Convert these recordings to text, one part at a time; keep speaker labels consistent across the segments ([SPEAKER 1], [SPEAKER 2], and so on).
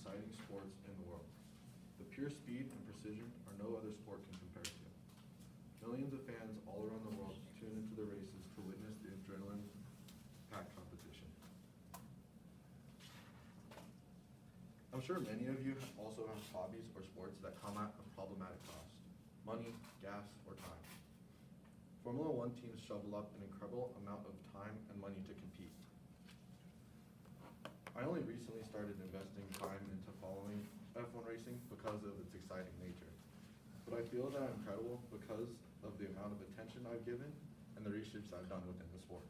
[SPEAKER 1] exciting sports in the world. The pure speed and precision are no other sport can compare to. Millions of fans all around the world tune into the races to witness the adrenaline-packed competition. I'm sure many of you also have hobbies or sports that come at a problematic cost: money, gas, or time. Formula One teams shovel up an incredible amount of time and money to compete. I only recently started investing time into following F1 racing because of its exciting nature. But I feel that I'm credible because of the amount of attention I've given and the research I've done within the sport.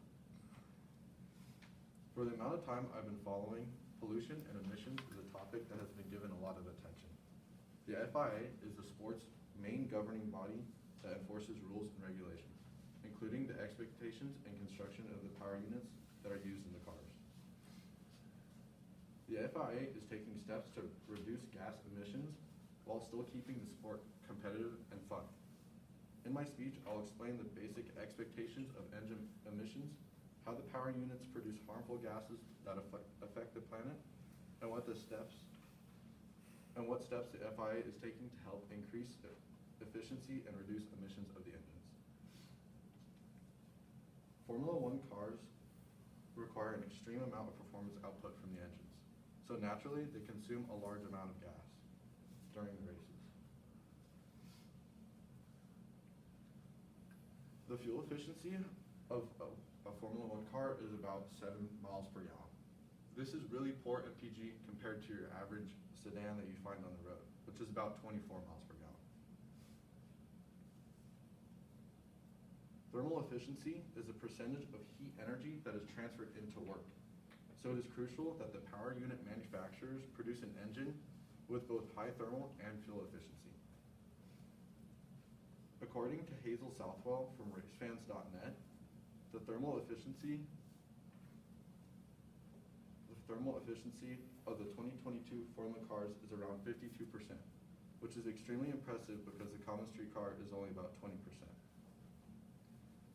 [SPEAKER 1] For the amount of time I've been following, pollution and emissions is a topic that has been given a lot of attention. The FIA is the sport's main governing body that enforces rules and regulations, including the expectations and construction of the power units that are used in the cars. The FIA is taking steps to reduce gas emissions while still keeping the sport competitive and fun. In my speech, I'll explain the basic expectations of engine emissions, how the power units produce harmful gases that affect the planet, and what steps the FIA is taking to help increase efficiency and reduce emissions of the engines. Formula One cars require an extreme amount of performance output from the engines, so naturally they consume a large amount of gas during the races. The fuel efficiency of a Formula One car is about 7 miles per gallon. This is really poor MPG compared to your average sedan that you find on the road, which is about 24 miles per gallon. Thermal efficiency is the percentage of heat energy that is transferred into work. So it is crucial that the power unit manufacturers produce an engine with both high thermal and fuel efficiency. According to Hazel Southwell from racefans.net, the thermal efficiency of the 2022 Formula cars is around 52%, which is extremely impressive because the common street car is only about 20%.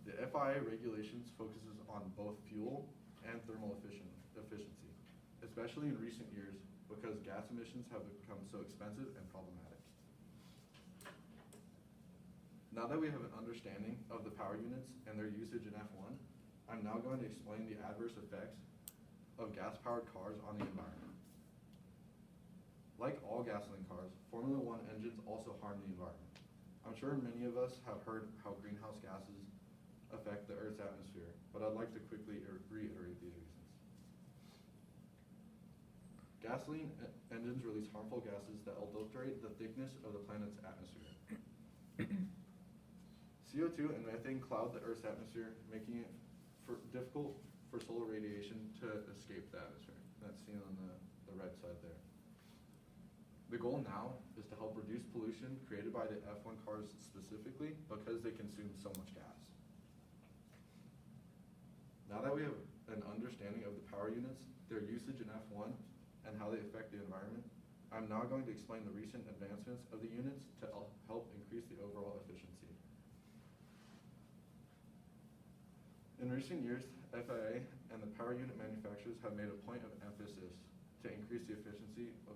[SPEAKER 1] The FIA regulations focuses on both fuel and thermal efficiency, especially in recent years because gas emissions have become so expensive and problematic. Now that we have an understanding of the power units and their usage in F1, I'm now going to explain the adverse effects of gas-powered cars on the environment. Like all gasoline cars, Formula One engines also harm the environment. I'm sure many of us have heard how greenhouse gases affect the Earth's atmosphere, but I'd like to quickly reiterate these reasons. Gasoline engines release harmful gases that adulterate the thickness of the planet's atmosphere. CO2 and methane cloud the Earth's atmosphere, making it difficult for solar radiation to escape the atmosphere. That's seen on the right side there. The goal now is to help reduce pollution created by the F1 cars specifically because they consume so much gas. Now that we have an understanding of the power units, their usage in F1, and how they affect the environment, I'm now going to explain the recent advancements of the units to help increase the overall efficiency. In recent years, FIA and the power unit manufacturers have made a point of emphasis to increase the efficiency of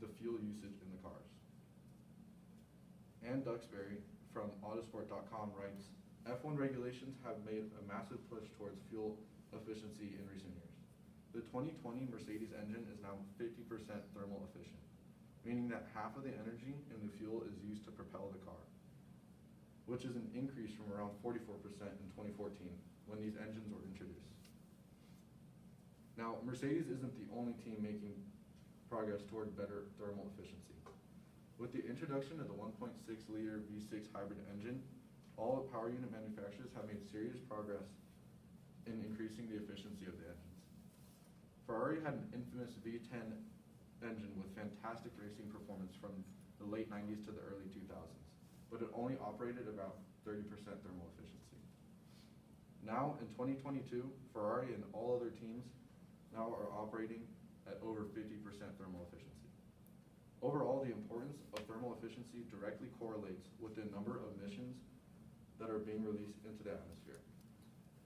[SPEAKER 1] the fuel usage in the cars. Ann Duxbury from Autosport.com writes, F1 regulations have made a massive push towards fuel efficiency in recent years. The 2020 Mercedes engine is now 50% thermal efficient, meaning that half of the energy in the fuel is used to propel the car, which is an increase from around 44% in 2014 when these engines were introduced. Now, Mercedes isn't the only team making progress toward better thermal efficiency. With the introduction of the 1.6-liter V6 hybrid engine, all power unit manufacturers have made serious progress in increasing the efficiency of the engines. Ferrari had an infamous V10 engine with fantastic racing performance from the late 90s to the early 2000s, but it only operated about 30% thermal efficiency. Now, in 2022, Ferrari and all other teams now are operating at over 50% thermal efficiency. Overall, the importance of thermal efficiency directly correlates with the number of emissions that are being released into the atmosphere.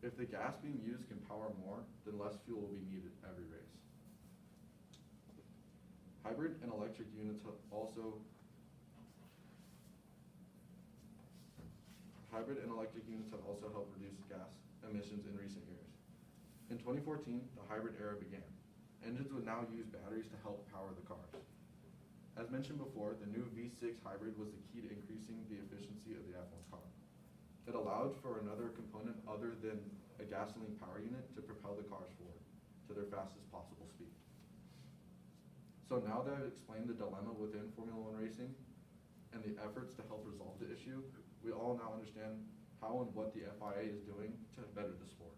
[SPEAKER 1] If the gas being used can power more, then less fuel will be needed every race. Hybrid and electric units have also helped reduce gas emissions in recent years. In 2014, the hybrid era began. Engines would now use batteries to help power the cars. As mentioned before, the new V6 hybrid was the key to increasing the efficiency of the F1 car. It allowed for another component other than a gasoline power unit to propel the cars forward to their fastest possible speed. So now that I've explained the dilemma within Formula One racing and the efforts to help resolve the issue, we all now understand how and what the FIA is doing to better the sport.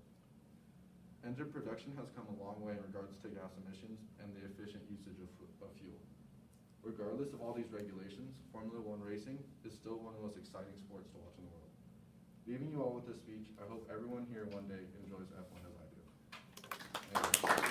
[SPEAKER 1] Engine production has come a long way in regards to gas emissions and the efficient usage of fuel. Regardless of all these regulations, Formula One racing is still one of the most exciting sports to watch in the world. Leaving you all with this speech, I hope everyone here one day enjoys F1 as I do. Thank you.